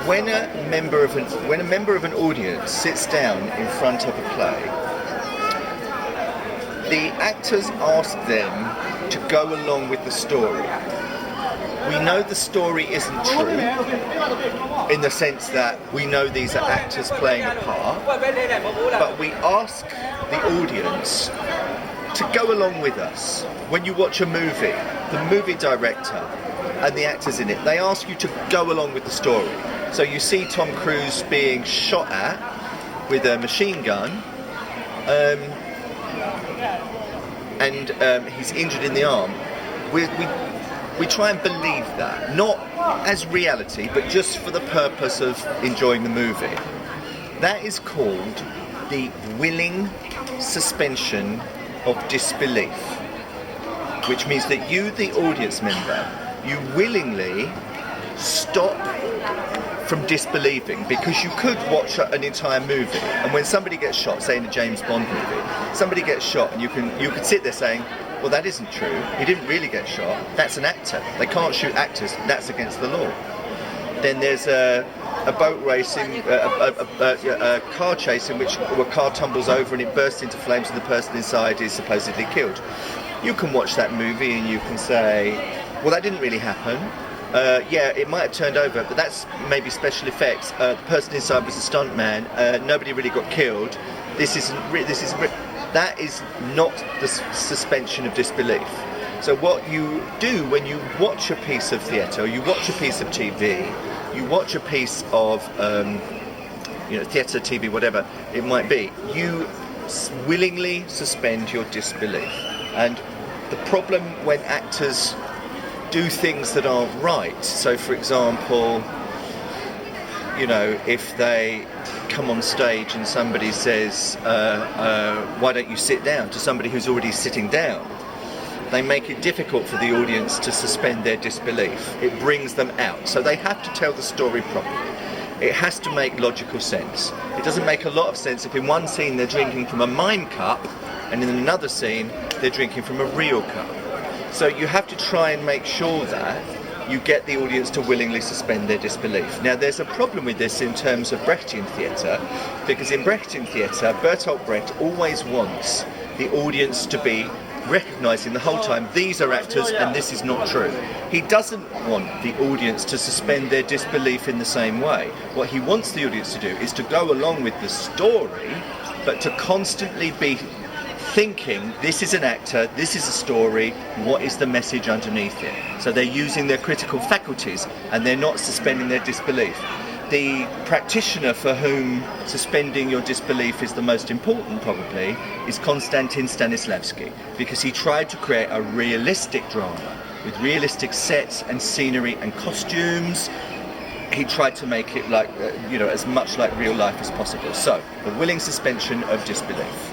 when a member of an audience sits down in front of a play, the actors ask them to go along with the story. We know the story isn't true, in the sense that we know these are actors playing a part, but we ask the audience to go along with us. When you watch a movie, the movie director and the actors in it, they ask you to go along with the story. So you see Tom Cruise being shot at with a machine gun, and he's injured in the arm. We try and believe that, not as reality, but just for the purpose of enjoying the movie. That is called the willing suspension of disbelief, which means that you, the audience member, you willingly stop from disbelieving, because you could watch an entire movie, and when somebody gets shot, say in a James Bond movie, somebody gets shot, and you could sit there saying, well, that isn't true. He didn't really get shot. That's an actor. They can't shoot actors. That's against the law. Then there's a boat racing, a car chase in which a car tumbles over and it bursts into flames and the person inside is supposedly killed. You can watch that movie and you can say, well, that didn't really happen. Yeah, it might have turned over, but that's maybe special effects. The person inside was a stuntman. Nobody really got killed. This isn't. That is not the suspension of disbelief. So what you do when you watch a piece of theatre, you watch a piece of TV, you watch a piece of theatre, TV, whatever it might be, you willingly suspend your disbelief. And the problem when actors do things that aren't right, so for example, if they come on stage and somebody says, why don't you sit down, to somebody who's already sitting down, they make it difficult for the audience to suspend their disbelief. It brings them out. So they have to tell the story properly. It has to make logical sense. It doesn't make a lot of sense if in one scene they're drinking from a mime cup and in another scene they're drinking from a real cup. So you have to try and make sure that you get the audience to willingly suspend their disbelief. Now, there's a problem with this in terms of Brechtian theatre, because in Brechtian theatre, Bertolt Brecht always wants the audience to be recognising the whole time, these are actors and this is not true. He doesn't want the audience to suspend their disbelief in the same way. What he wants the audience to do is to go along with the story, but to constantly be thinking, this is an actor, this is a story, what is the message underneath it? So they're using their critical faculties and they're not suspending their disbelief. The practitioner for whom suspending your disbelief is the most important, probably, is Konstantin Stanislavski, because he tried to create a realistic drama with realistic sets and scenery and costumes. He tried to make it like, as much like real life as possible. So, the willing suspension of disbelief.